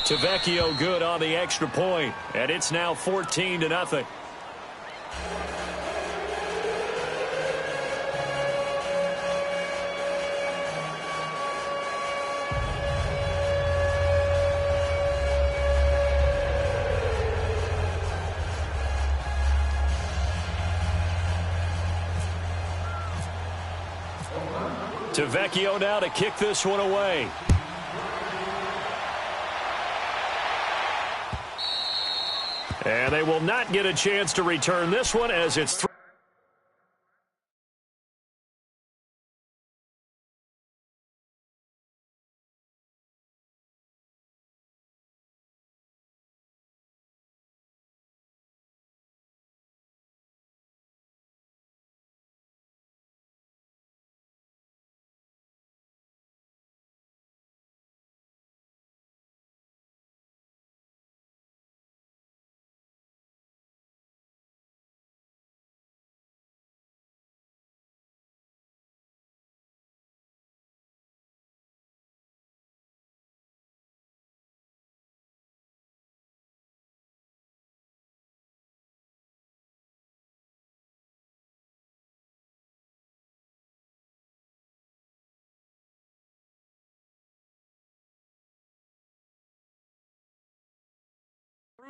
Tavecchio good on the extra point, and it's now 14-0. Tavecchio now to kick this one away. And they will not get a chance to return this one as it's through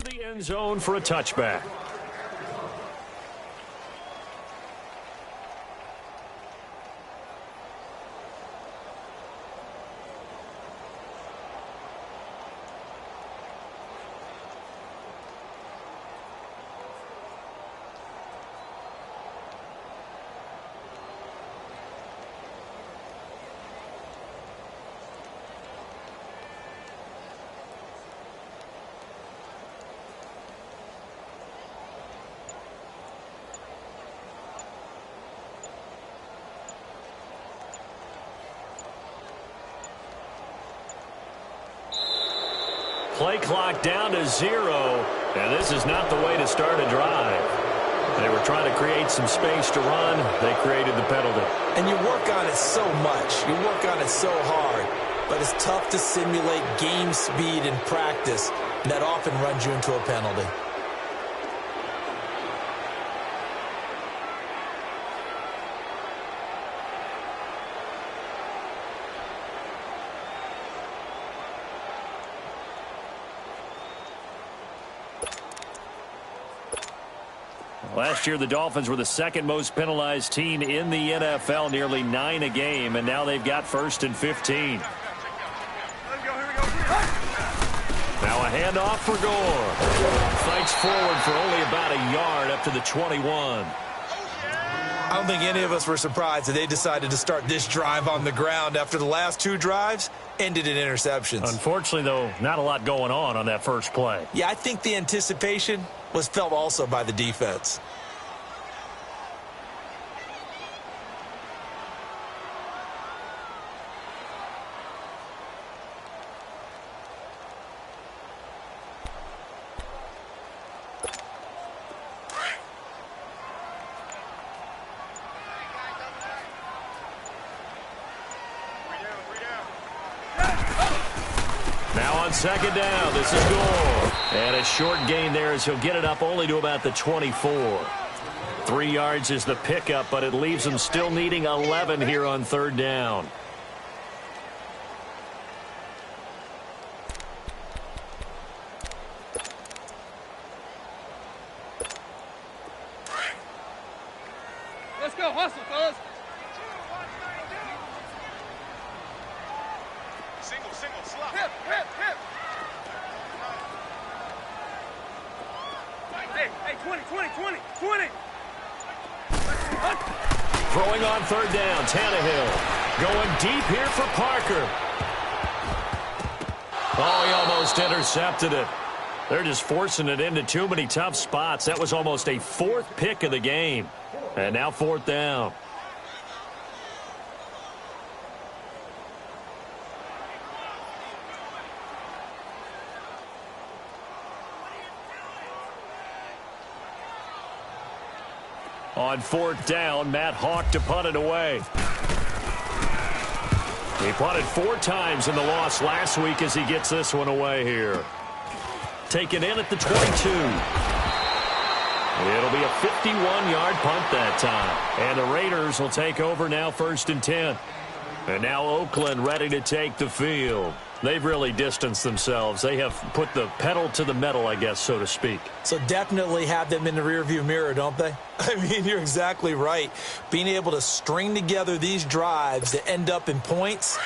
the end zone for a touchback. Play clock down to 0, and this is not the way to start a drive. They were trying to create some space to run. They created the penalty. And you work on it so much. You work on it so hard. But it's tough to simulate game speed in practice. And that often runs you into a penalty. Last year, the Dolphins were the second most penalized team in the NFL, nearly 9 a game, and now they've got 1st and 15. Now a handoff for Gore. Fights forward for only about a yard up to the 21. I don't think any of us were surprised that they decided to start this drive on the ground after the last 2 drives ended in interceptions. Unfortunately, though, not a lot going on that first play. Yeah, I think the anticipation was felt also by the defense. Second down, this is Gore. And a short gain there as he'll get it up only to about the 24. 3 yards is the pickup, but it leaves him still needing 11 here on 3rd down. Let's go, hustle, fellas. Single, slot. Hip. Hey, 20. Throwing on 3rd down, Tannehill. Going deep here for Parker. Oh, he almost intercepted it. They're just forcing it into too many tough spots. That was almost a 4th pick of the game. And now 4th down. On 4th down, Matt Hawk to punt it away. He punted 4 times in the loss last week as he gets this one away here. Taken in at the 22. It'll be a 51-yard punt that time. And the Raiders will take over now 1st and 10. And now Oakland ready to take the field. They've really distanced themselves. They have put the pedal to the metal, I guess, so to speak. So definitely have them in the rearview mirror, don't they? I mean, you're exactly right. Being able to string together these drives that end up in points,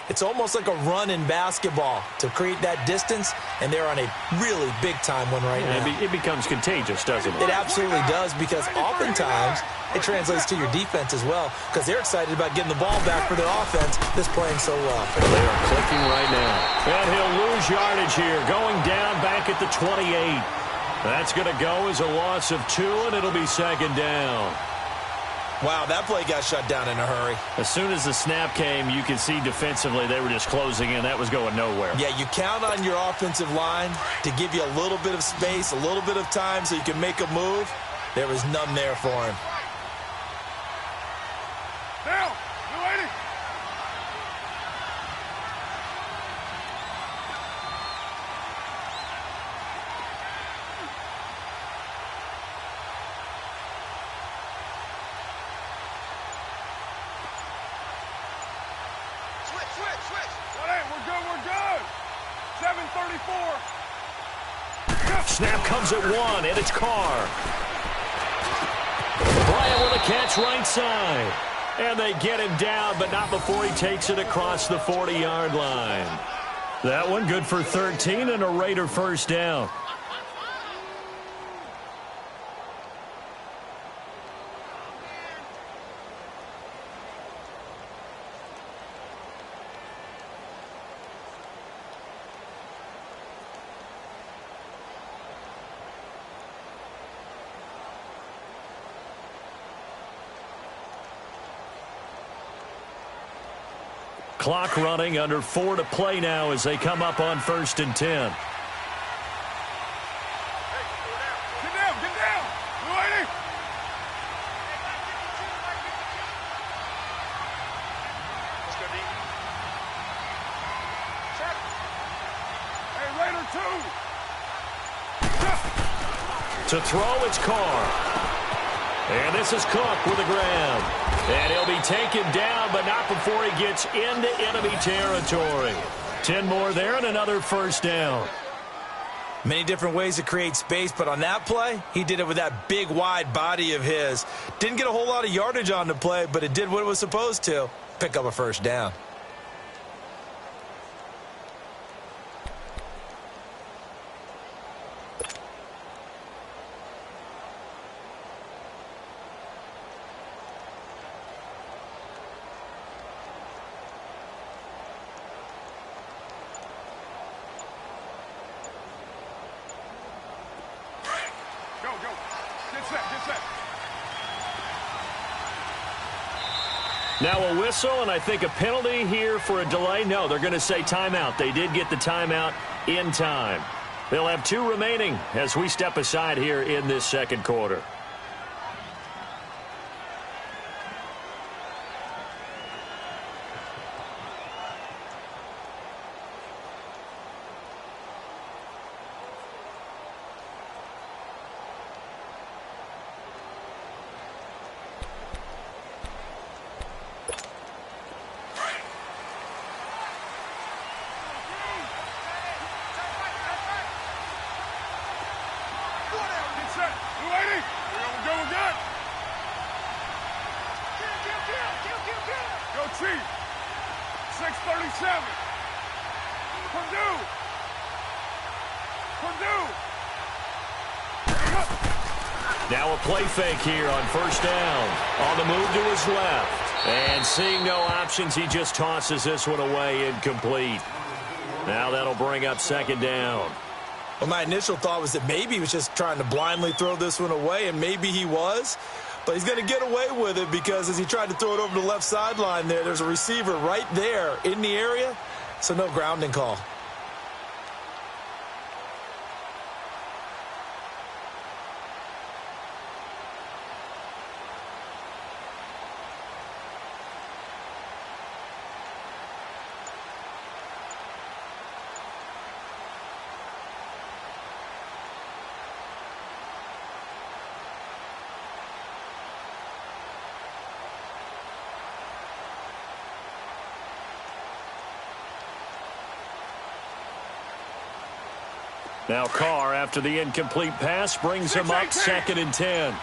it's almost like a run in basketball to create that distance, and they're on a really big-time one right now. It becomes contagious, doesn't it? It absolutely does, because oftentimes it translates to your defense as well, because they're excited about getting the ball back for their offense that's playing so well. They are clicking right now. And he'll lose yardage here, going down back at the 28. That's going to go as a loss of 2, and it'll be 2nd down. Wow, that play got shut down in a hurry. As soon as the snap came, you could see defensively they were just closing in. That was going nowhere. Yeah, you count on your offensive line to give you a little bit of space, a little bit of time so you can make a move. There was none there for him. Down. You ready? Switch. We're good. 7:34. Snap comes at 1, and it's Carr. Bryant with a catch right side. And they get him down, but not before he takes it across the 40-yard line. That one good for 13 and a Raider 1st down. Clock running, under 4 to play now as they come up on 1st and 10. Get down. You ready? Let's go, D. Hey, Raider 2. To throw, it's Carr. And this is Cook with a grab. And he'll be taken down, but not before he gets into enemy territory. 10 more there and another 1st down. Many different ways to create space, but on that play, he did it with that big, wide body of his. Didn't get a whole lot of yardage on the play, but it did what it was supposed to. Pick up a 1st down. Go. Get set. Now a whistle, and I think a penalty here for a delay. No, they're going to say timeout. They did get the timeout in time. They'll have 2 remaining as we step aside here in this 2nd quarter. Go Chief. 6:37. Purdue. Now a play fake here on 1st down. On the move to his left. And seeing no options, he just tosses this one away incomplete. Now that'll bring up 2nd down. Well, my initial thought was that maybe he was just trying to blindly throw this one away, and maybe he was. But he's going to get away with it because as he tried to throw it over the left sideline there's a receiver right there in the area, so no grounding call. Now Carr, after the incomplete pass, brings him up 2nd and 10.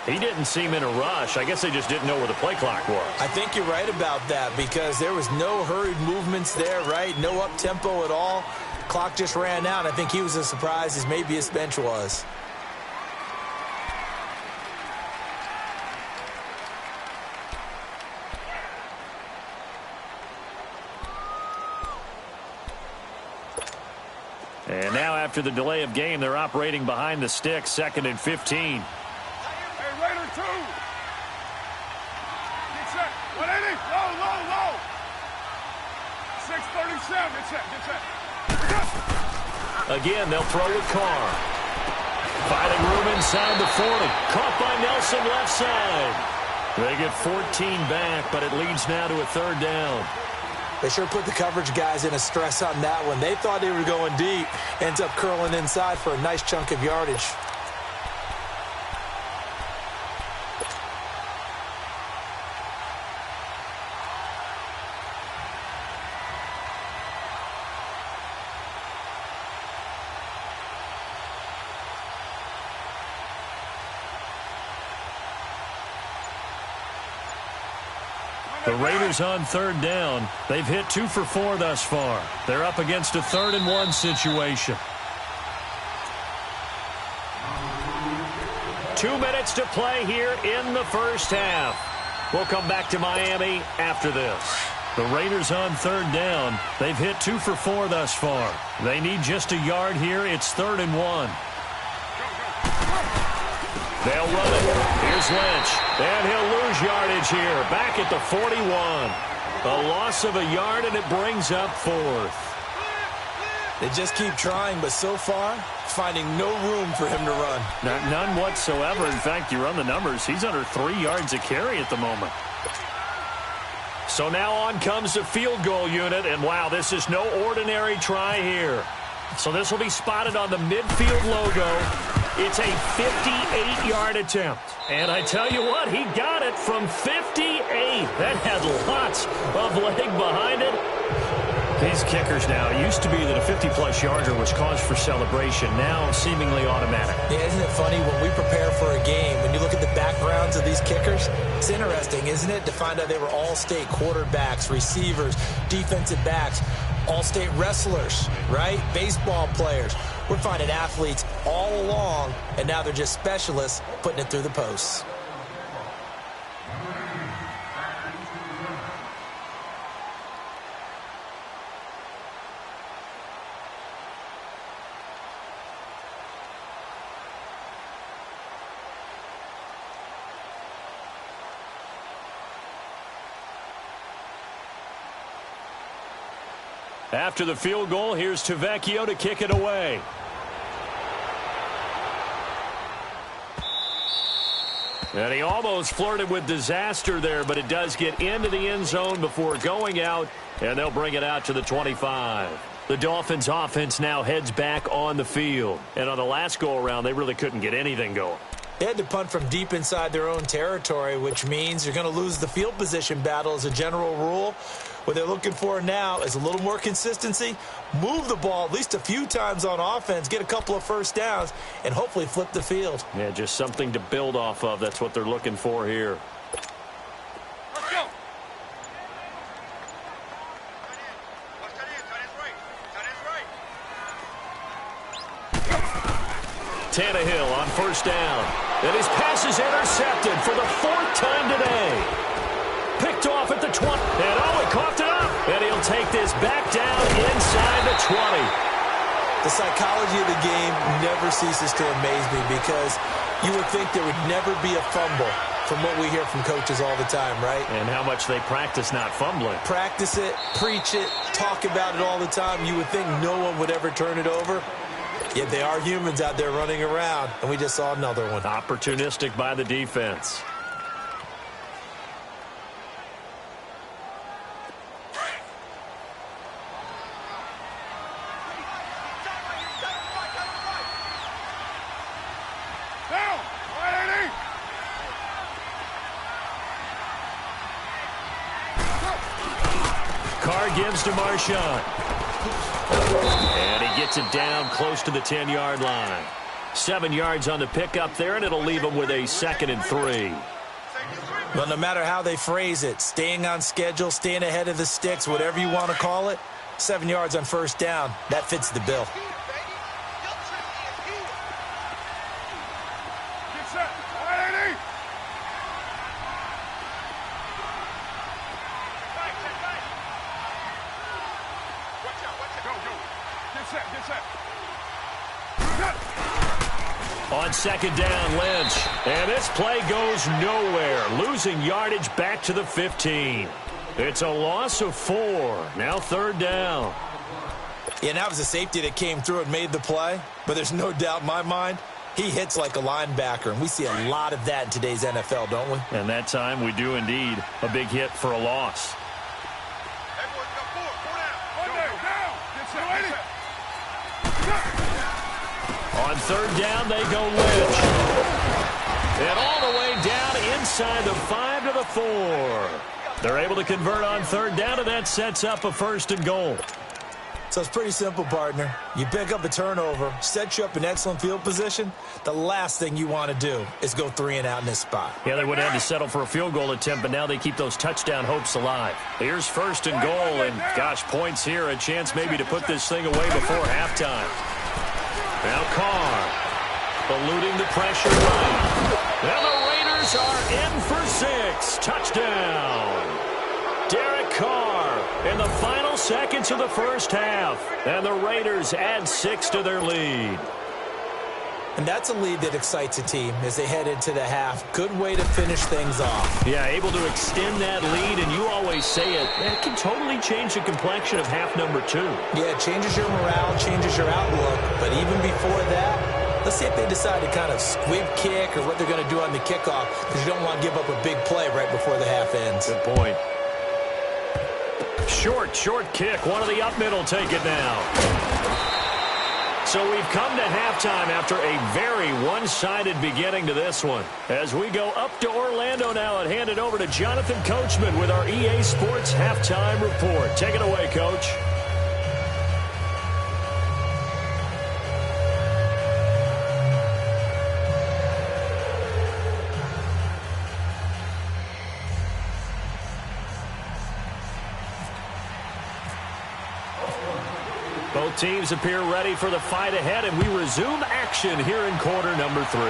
He didn't seem in a rush. I guess they just didn't know where the play clock was. I think you're right about that because there was no hurried movements there, right? No up-tempo at all. Clock just ran out. I think he was as surprised as maybe his bench was. And now after the delay of game, they're operating behind the stick, 2nd and 15. Hey, Raider 2. Get set. 180. Low. 637. Get set. Again, they'll throw with Carr. Finding room inside the 40. Caught by Nelson left side. They get 14 back, but it leads now to a 3rd down. They sure put the coverage guys in a stress on that one. They thought they were going deep. Ends up curling inside for a nice chunk of yardage. The Raiders on 3rd down. They've hit 2 for 4 thus far. They're up against a 3rd and 1 situation. 2 minutes to play here in the first half. We'll come back to Miami after this. The Raiders on 3rd down. They've hit 2 for 4 thus far. They need just a yard here. It's 3rd and 1. They'll run it. Here's Lynch. And he'll lose yardage here. Back at the 41. A loss of a yard, and it brings up 4th. They just keep trying, but so far, finding no room for him to run. None whatsoever. In fact, you run the numbers. He's under 3 yards a carry at the moment. So now on comes the field goal unit, and wow, this is no ordinary try here. So this will be spotted on the midfield logo. It's a 58-yard attempt. And I tell you what, he got it from 58. That had lots of leg behind it. These kickers now, it used to be that a 50-plus yarder was cause for celebration. Now seemingly automatic. Yeah, isn't it funny when we prepare for a game, when you look at the backgrounds of these kickers, it's interesting, isn't it, to find out they were all-state quarterbacks, receivers, defensive backs, all-state wrestlers, right? Baseball players. We're finding athletes all along, and now they're just specialists putting it through the posts. After the field goal, here's Tavecchio to kick it away. And he almost flirted with disaster there, but it does get into the end zone before going out, and they'll bring it out to the 25. The Dolphins' offense now heads back on the field. And on the last go-around, they really couldn't get anything going. They had to punt from deep inside their own territory, which means you're going to lose the field position battle as a general rule. What they're looking for now is a little more consistency, move the ball at least a few times on offense, get a couple of first downs, and hopefully flip the field. Yeah, just something to build off of. That's what they're looking for here. Let's go. Tannehill on first down. And his pass is intercepted for the 4th time today. Picked off at the 20. And he coughed it up. And he'll take this back down inside the 20. The psychology of the game never ceases to amaze me because you would think there would never be a fumble from what we hear from coaches all the time, right? And how much they practice not fumbling. Practice it, preach it, talk about it all the time. You would think no one would ever turn it over. Yet they are humans out there running around, and we just saw another one. Opportunistic by the defense. Down. 180. gives to Marshawn. And he gets it down close to the 10-yard line. 7 yards on the pickup there, and it'll leave him with a 2nd and 3. Well, no matter how they phrase it, staying on schedule, staying ahead of the sticks, whatever you want to call it, 7 yards on first down, that fits the bill. Get set. 180. Go, go. Get set, get set. On 2nd down, Lynch. And this play goes nowhere, losing yardage back to the 15. It's a loss of 4. Now 3rd down. Yeah, and that was a safety that came through and made the play. But there's no doubt in my mind, he hits like a linebacker. And we see a lot of that in today's NFL, don't we? And that time we do indeed. A big hit for a loss. Everyone got 4 down. Down. Get set, get set. On 3rd down, they go Lynch. And all the way down inside the 5 to the 4. They're able to convert on 3rd down, and that sets up a 1st and goal. So it's pretty simple, partner. You pick up a turnover, set you up in excellent field position. The last thing you want to do is go 3 and out in this spot. Yeah, they would have had to settle for a field goal attempt, but now they keep those touchdown hopes alive. Here's 1st and goal, and gosh, points here. A chance maybe to put this thing away before halftime. Now Carr, eluding the pressure right. And the Raiders are in for 6. Touchdown. Derek Carr in the final seconds of the first half. And the Raiders add 6 to their lead. And that's a lead that excites a team as they head into the half. Good way to finish things off. Yeah, able to extend that lead, and you always say it can totally change the complexion of half number 2. Yeah, it changes your morale, changes your outlook. But even before that, let's see if they decide to kind of squib kick or what they're going to do on the kickoff, because you don't want to give up a big play right before the half ends. Good point. Short kick. One of the up middle take it now. So we've come to halftime after a very one-sided beginning to this one. As we go up to Orlando now and hand it over to Jonathan Coachman with our EA Sports Halftime Report. Take it away, Coach. Both teams appear ready for the fight ahead, and we resume action here in quarter number 3.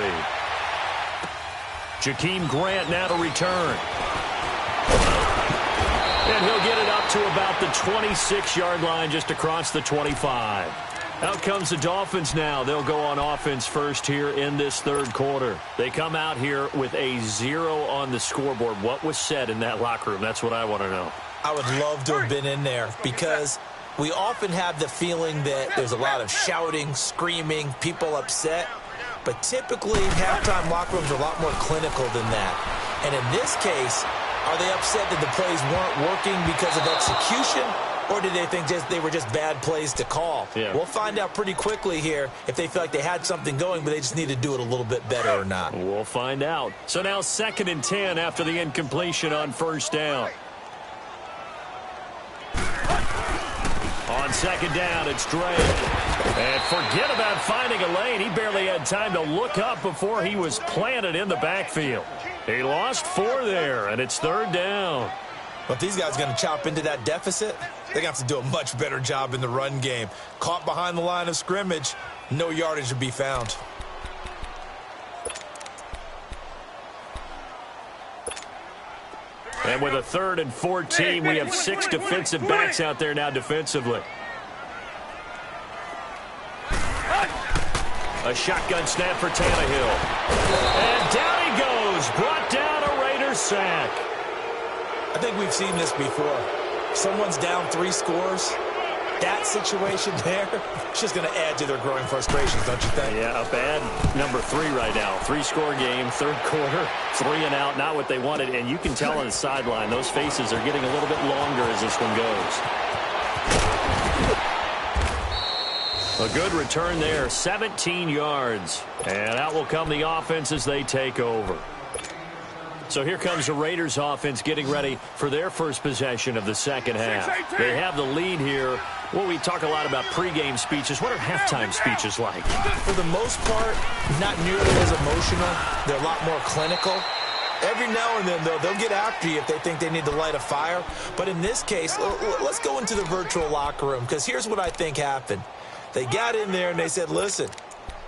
Jakeem Grant now to return. And he'll get it up to about the 26-yard line, just across the 25. Out comes the Dolphins now. They'll go on offense first here in this 3rd quarter. They come out here with a 0 on the scoreboard. What was said in that locker room? That's what I want to know. I would love to have been in there, because we often have the feeling that there's a lot of shouting, screaming, people upset. But typically, halftime locker rooms are a lot more clinical than that. And in this case, are they upset that the plays weren't working because of execution? Or did they think they were just bad plays to call? Yeah. We'll find out pretty quickly here if they feel like they had something going, but they just need to do it a little bit better or not. We'll find out. So now 2nd and 10 after the incompletion on 1st down. On 2nd down, it's Drake. And forget about finding a lane. He barely had time to look up before he was planted in the backfield. He lost 4 there, and it's 3rd down. But if these guys are going to chop into that deficit, they're going to have to do a much better job in the run game. Caught behind the line of scrimmage, no yardage to be found. And with a 3rd and 14, we have 6 defensive backs out there now defensively. A shotgun snap for Tannehill. And down he goes. Brought down a Raiders sack. I think we've seen this before. Someone's down 3 scores. That situation there, it's just going to add to their growing frustrations, don't you think? Yeah, a bad number 3 right now. 3-score game, 3rd quarter, 3 and out, not what they wanted. And you can tell on the sideline, those faces are getting a little bit longer as this one goes. A good return there, 17 yards. And out will come the offense as they take over. So here comes the Raiders offense getting ready for their first possession of the second half. They have the lead here. Well, we talk a lot about pregame speeches. What are halftime speeches like? For the most part, not nearly as emotional. They're a lot more clinical. Every now and then, though, they'll get after you if they think they need to light a fire. But in this case, let's go into the virtual locker room, because here's what I think happened. They got in there and they said, listen,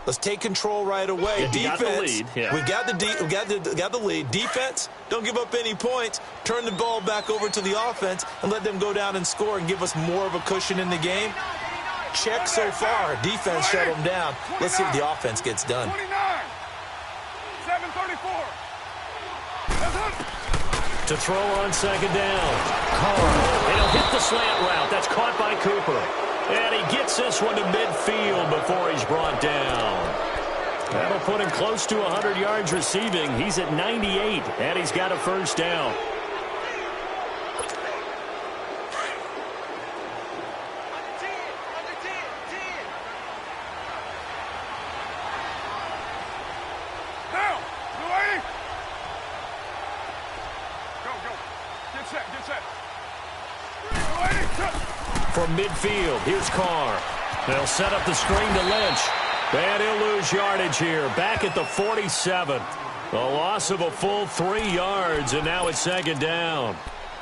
let's take control right away. Yeah, defense, we got the lead. Defense, don't give up any points. Turn the ball back over to the offense and let them go down and score and give us more of a cushion in the game. Check so far. Defense shut them down. Let's see if the offense gets done. 7:34. To throw on second down. Carr. And he'll hit the slant route. That's caught by Cooper. And he gets this one to midfield before he's brought down. That'll put him close to 100 yards receiving. He's at 98, and he's got a first down. Down. 280. Go. Get set. 280. From midfield, here's Carr. They'll set up the screen to Lynch. And he'll lose yardage here. Back at the 47. A loss of a full 3 yards, and now it's second down.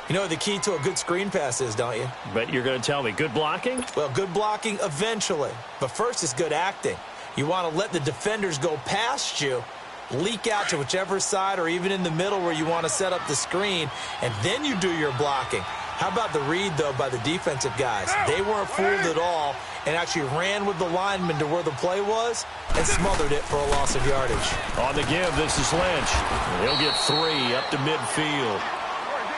You know what the key to a good screen pass is, don't you? Bet you're going to tell me. Good blocking? Well, good blocking eventually. But first is good acting. You want to let the defenders go past you, leak out to whichever side or even in the middle where you want to set up the screen, and then you do your blocking. How about the read, though, by the defensive guys? They weren't fooled at all and actually ran with the lineman to where the play was and smothered it for a loss of yardage. On the give, this is Lynch. He'll get 3 up to midfield.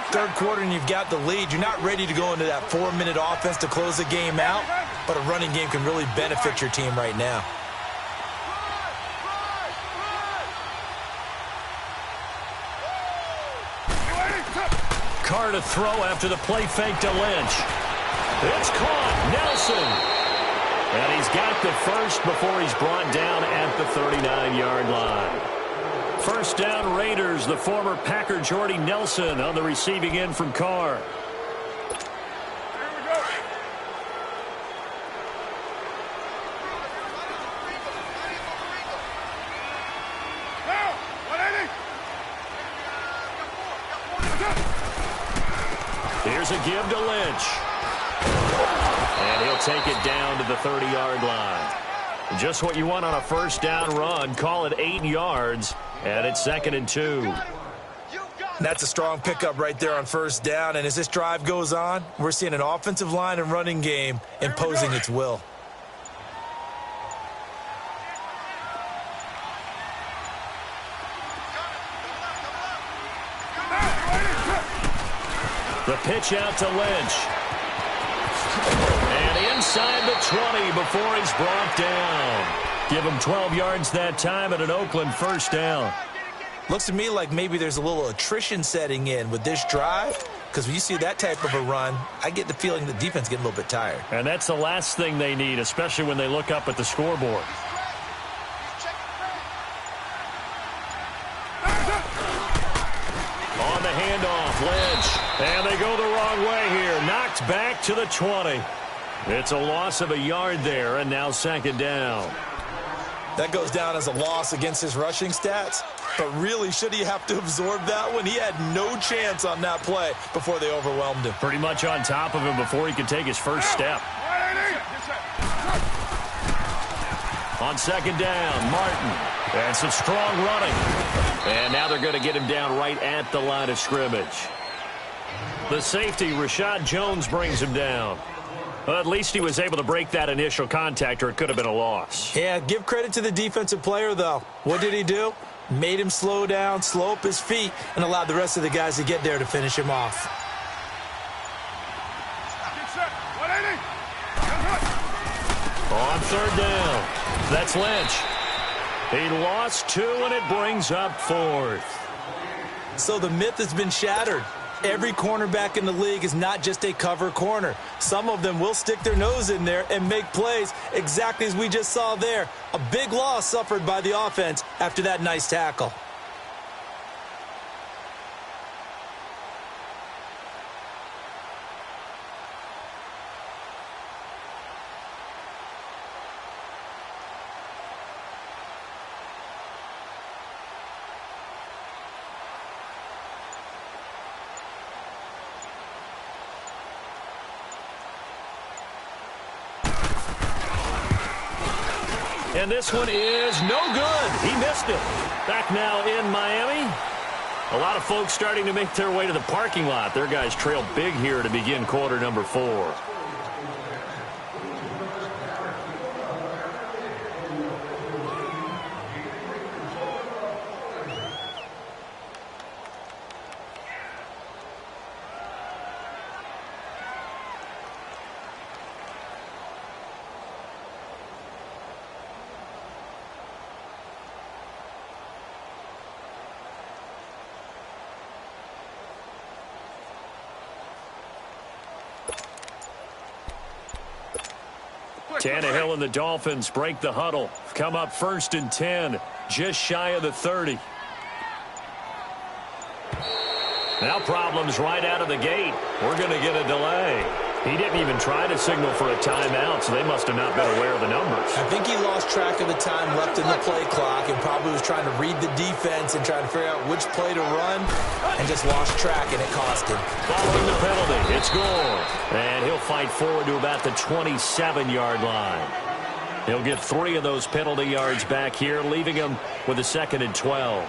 Third quarter and you've got the lead. You're not ready to go into that 4-minute offense to close the game out, but a running game can really benefit your team right now. Carr to throw after the play fake to Lynch. It's caught. Nelson. And he's got the first before he's brought down at the 39-yard line. First down, Raiders. The former Packer Jordy Nelson on the receiving end from Carr. Here's a give to Lynch. And he'll take it down to the 30-yard line. Just what you want on a first down run. Call it 8 yards, and it's 2nd and 2. That's a strong pickup right there on first down. And as this drive goes on, we're seeing an offensive line and running game imposing its will. The pitch out to Lynch. And inside the 20 before he's brought down. Give him 12 yards that time at an Oakland first down. Looks to me like maybe there's a little attrition setting in with this drive, because when you see that type of a run, I get the feeling the defense getting a little bit tired. And that's the last thing they need, especially when they look up at the scoreboard. On the handoff, Lynch. And they go the wrong way here. Knocked back to the 20. It's a loss of a yard there, and now 2nd down. That goes down as a loss against his rushing stats. But really, should he have to absorb that one? He had no chance on that play before they overwhelmed him. Pretty much on top of him before he could take his first step. On 2nd down, Martin. And some strong running. And now they're going to get him down right at the line of scrimmage. The safety, Rashad Jones, brings him down. Well, at least he was able to break that initial contact, or it could have been a loss. Yeah, give credit to the defensive player, though. What did he do? Made him slow down, slow up his feet, and allowed the rest of the guys to get there to finish him off. On 3rd down, that's Lynch. He lost 2, and it brings up 4th. So the myth has been shattered. Every cornerback in the league is not just a cover corner. Some of them will stick their nose in there and make plays exactly as we just saw there. A big loss suffered by the offense after that nice tackle. And this one is no good. He missed it. Back now in Miami. A lot of folks starting to make their way to the parking lot. Their guys trail big here to begin quarter number 4. Tannehill and the Dolphins break the huddle. Come up 1st and 10, just shy of the 30. Now problems right out of the gate. We're going to get a delay. He didn't even try to signal for a timeout, so they must have not been aware of the numbers. I think he lost track of the time left in the play clock and probably was trying to read the defense and trying to figure out which play to run and just lost track, and it cost him. Following the penalty, it's Gore. And he'll fight forward to about the 27-yard line. He'll get 3 of those penalty yards back here, leaving him with a 2nd and 12.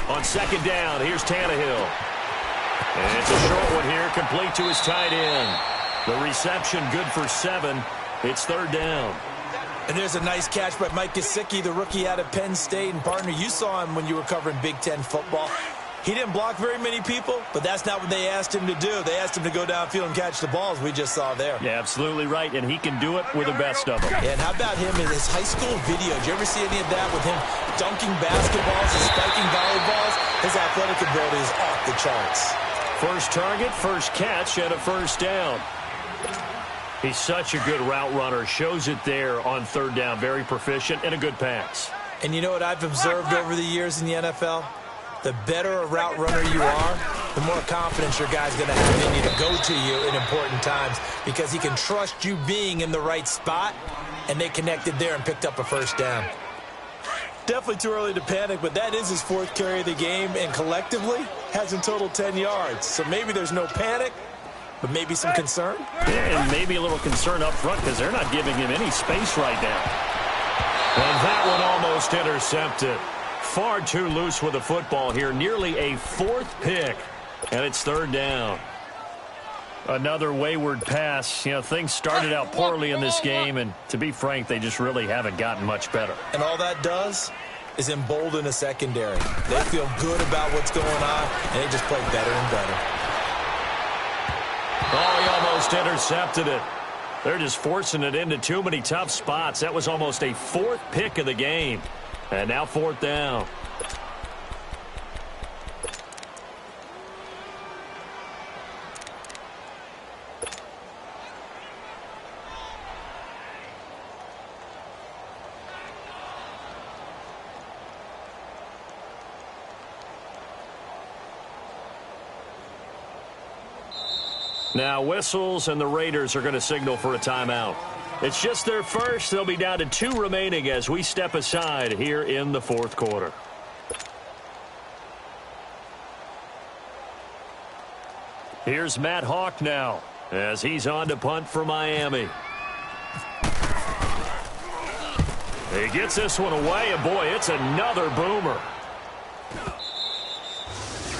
On 2nd down, here's Tannehill. And it's a short one here, complete to his tight end. The reception good for 7. It's 3rd down. And there's a nice catch by Mike Gesicki, the rookie out of Penn State. And, partner, you saw him when you were covering Big Ten football. He didn't block very many people, but that's not what they asked him to do. They asked him to go downfield and catch the balls we just saw there. Yeah, absolutely right, and he can do it with the best of them. Yeah, and how about him in his high school video? Did you ever see any of that with him dunking basketballs and spiking volleyballs? His athletic ability is off the charts. First target, first catch, and a 1st down. He's such a good route runner. Shows it there on 3rd down. Very proficient and a good pass. And you know what I've observed over the years in the NFL? The better a route runner you are, the more confidence your guy's going to have in you to go to you in important times because he can trust you being in the right spot, and they connected there and picked up a 1st down. Definitely too early to panic, but that is his 4th carry of the game, and collectively has in total 10 yards. So maybe there's no panic, but maybe some concern. Yeah, and maybe a little concern up front because they're not giving him any space right now. And that one almost intercepted. Far too loose with the football here. Nearly a 4th pick, and it's 3rd down. Another wayward pass. You know, things started out poorly in this game, and to be frank, they just really haven't gotten much better. And all that does is embolden a secondary. They feel good about what's going on, and they just play better and better. Oh, he almost intercepted it. They're just forcing it into too many tough spots. That was almost a 4th pick of the game. And now 4th down. Now whistles, and the Raiders are going to signal for a timeout. It's just their first. They'll be down to 2 remaining as we step aside here in the 4th quarter. Here's Matt Hawk now as he's on to punt for Miami. He gets this one away, and boy, it's another boomer.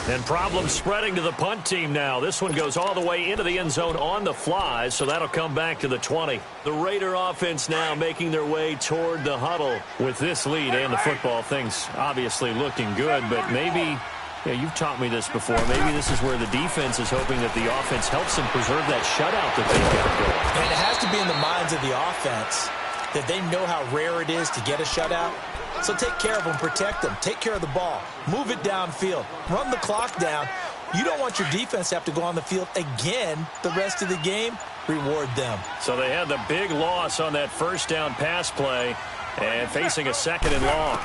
And problems spreading to the punt team now. This one goes all the way into the end zone on the fly, so that'll come back to the 20. The Raider offense now making their way toward the huddle with this lead and the football. Things obviously looking good, but maybe, yeah, you've taught me this before, maybe this is where the defense is hoping that the offense helps them preserve that shutout that they've got going. And it has to be in the minds of the offense that they know how rare it is to get a shutout. So take care of them, protect them, take care of the ball, move it downfield, run the clock down. You don't want your defense to have to go on the field again the rest of the game. Reward them. So they had the big loss on that 1st down pass play and facing a 2nd and long.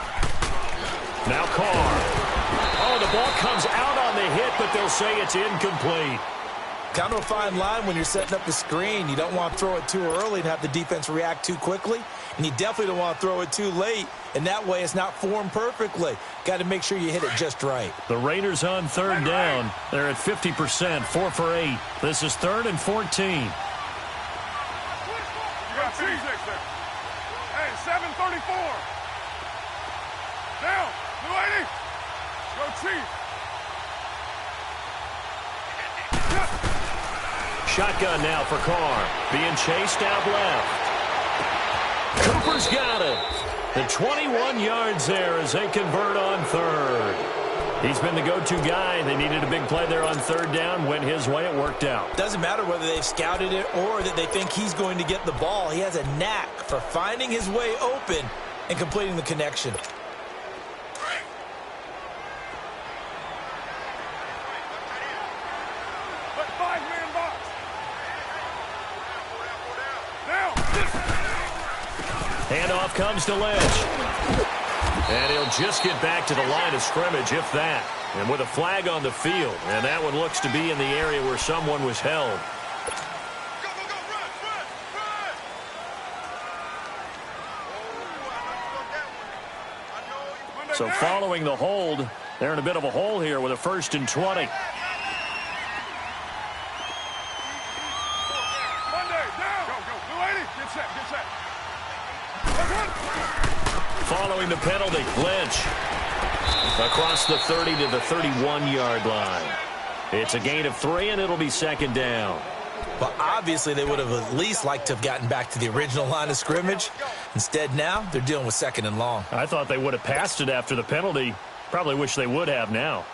Now Carr. Oh, the ball comes out on the hit, but they'll say it's incomplete. Kind of a fine line when you're setting up the screen. You don't want to throw it too early and have the defense react too quickly. And you definitely don't want to throw it too late. And that way it's not formed perfectly. Got to make sure you hit it just right. The Raiders on third down. They're at 50%, 4 for 8. This is 3rd and 14. You got 6 there. Hey, 7:34. Down. New 80. Go Chief. Shotgun now for Carr. Being chased out left. Cooper's got it. The 21 yards there as they convert on third. He's been the go-to guy. They needed a big play there on third down. Went his way. It worked out. Doesn't matter whether they've scouted it or that they think he's going to get the ball. He has a knack for finding his way open and completing the connection. Handoff comes to Lynch. And he'll just get back to the line of scrimmage, if that. And with a flag on the field. And that one looks to be in the area where someone was held. So following the hold, they're in a bit of a hole here with a 1st and 20. Following the penalty, Lynch across the 30 to the 31-yard line. It's a gain of 3, and it'll be 2nd down. Well, obviously, they would have at least liked to have gotten back to the original line of scrimmage. Instead, now they're dealing with 2nd and long. I thought they would have passed it after the penalty. Probably wish they would have now.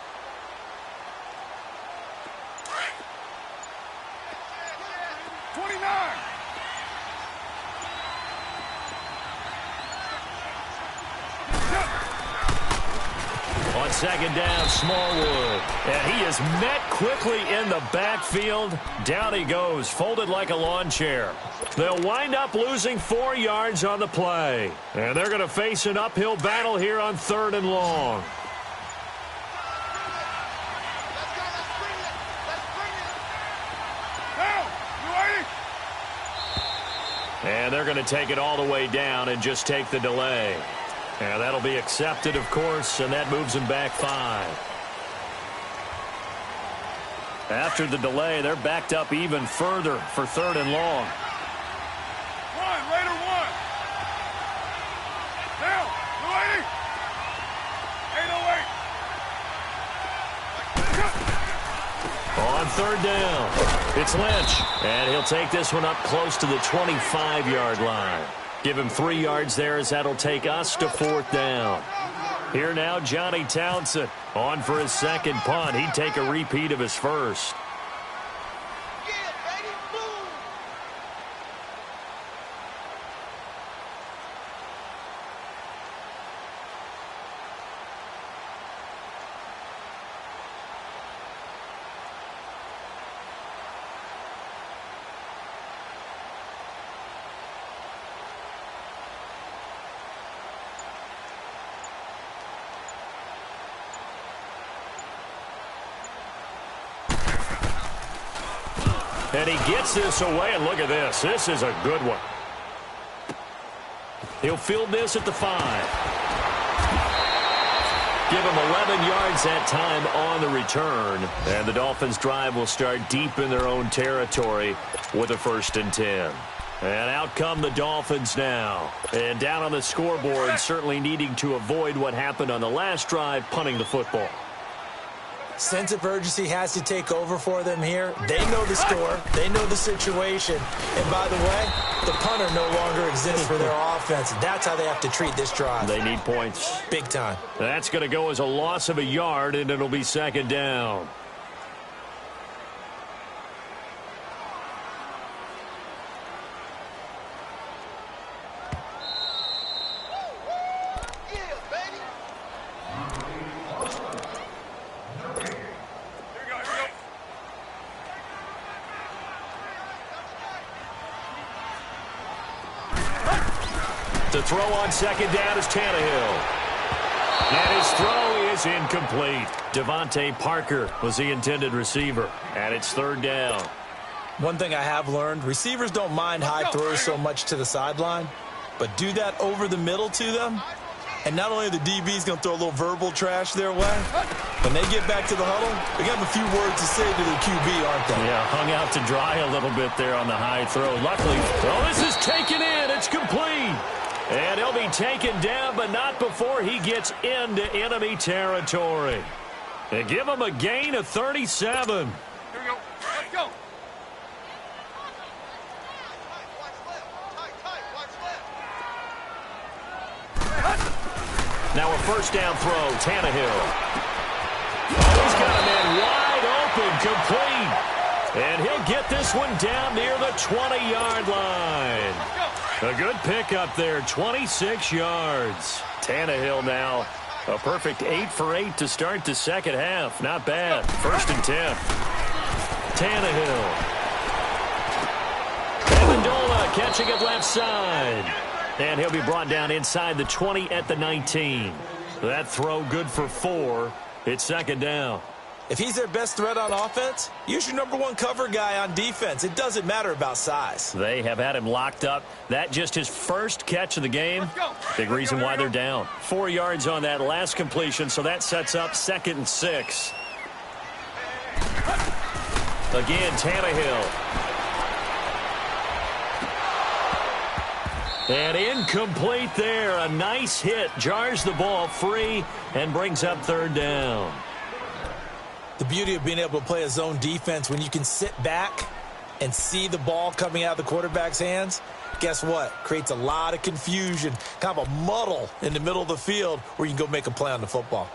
On 2nd down, Smallwood. And he is met quickly in the backfield. Down he goes, folded like a lawn chair. They'll wind up losing 4 yards on the play. And they're going to face an uphill battle here on 3rd and long. And they're going to take it all the way down and just take the delay. And that'll be accepted, of course, and that moves them back 5. After the delay, they're backed up even further for 3rd and long. Raider 1. Down. New 80. 808. On 3rd down, it's Lynch. And he'll take this one up close to the 25-yard line. Give him 3 yards there as that'll take us to 4th down. Here now, Johnny Townsend on for his 2nd punt. He'd take a repeat of his first. And he gets this away, and look at this. This is a good one. He'll field this at the 5. Give him 11 yards that time on the return. And the Dolphins' drive will start deep in their own territory with a 1st and 10. And out come the Dolphins now. And down on the scoreboard, certainly needing to avoid what happened on the last drive, punting the football. Sense of urgency has to take over for them here. They know the score. They know the situation. And by the way, the punter no longer exists for their offense. That's how they have to treat this drive. They need points. Big time. That's going to go as a loss of a yard, and it'll be 2nd down. To throw on 2nd down is Tannehill. And his throw is incomplete. Devontae Parker was the intended receiver. And it's third down. One thing I have learned, receivers don't mind high throws so much to the sideline, but do that over the middle to them, and not only are the DBs going to throw a little verbal trash their way, when they get back to the huddle, they're going to have a few words to say to their QB, aren't they? Yeah, hung out to dry a little bit there on the high throw. Luckily, oh, this is taken in. It's complete. And he'll be taken down, but not before he gets into enemy territory. They give him a gain of 37. Here we go. Let's go. Now a first down throw, Tannehill. Oh, he's got a man wide open, complete. And he'll get this one down near the 20-yard line. A good pickup there, 26 yards. Tannehill now a perfect 8 for 8 to start the second half. Not bad. First and 10. Tannehill. Amendola catching it left side. And he'll be brought down inside the 20 at the 19. That throw good for 4. It's second down. If he's their best threat on offense, use your number one cover guy on defense. It doesn't matter about size. They have had him locked up. That just his first catch of the game. Big reason why they're down. 4 yards on that last completion, so that sets up 2nd and 6. Again, Tannehill. And incomplete there. A nice hit. Jars the ball free and brings up third down. The beauty of being able to play a zone defense when you can sit back and see the ball coming out of the quarterback's hands, guess what? Creates a lot of confusion, kind of a muddle in the middle of the field where you can go make a play on the football.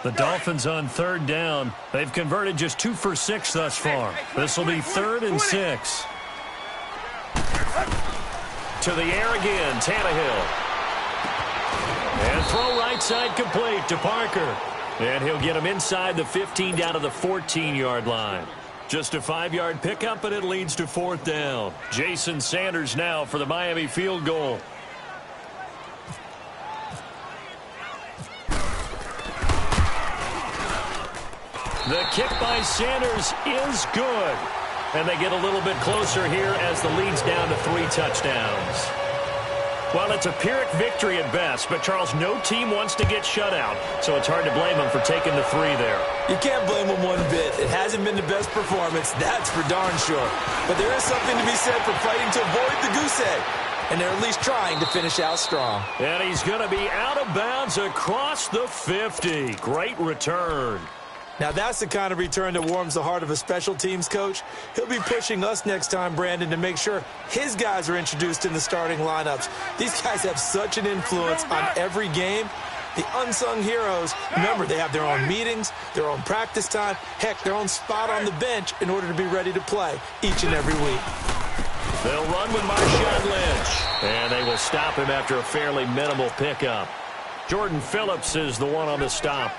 The Dolphins on third down. They've converted just 2 for 6 thus far. This will be 3rd and 6. To the air again, Tannehill. And throw right side complete to Parker. And he'll get him inside the 15 down to the 14-yard line. Just a 5-yard pickup, and it leads to 4th down. Jason Sanders now for the Miami field goal. The kick by Sanders is good. And they get a little bit closer here as the lead's down to 3 touchdowns. Well, it's a Pyrrhic victory at best, but, Charles, no team wants to get shut out, so it's hard to blame them for taking the 3 there. You can't blame them one bit. It hasn't been the best performance, that's for darn sure. But there is something to be said for fighting to avoid the goose egg, and they're at least trying to finish out strong. And he's going to be out of bounds across the 50. Great return. Now, that's the kind of return that warms the heart of a special teams coach. He'll be pushing us next time, Brandon, to make sure his guys are introduced in the starting lineups. These guys have such an influence on every game. The unsung heroes, remember, they have their own meetings, their own practice time, heck, their own spot on the bench in order to be ready to play each and every week. They'll run with Marshawn Lynch, and they will stop him after a fairly minimal pickup. Jordan Phillips is the one on the stop.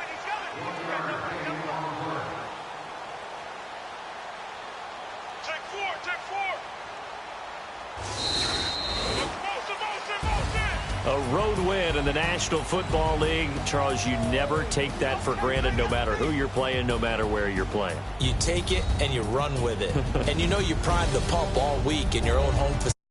A road win in the National Football League. Charles, you never take that for granted no matter who you're playing, no matter where you're playing. You take it and you run with it. And you know you prime the pump all week in your own home facility.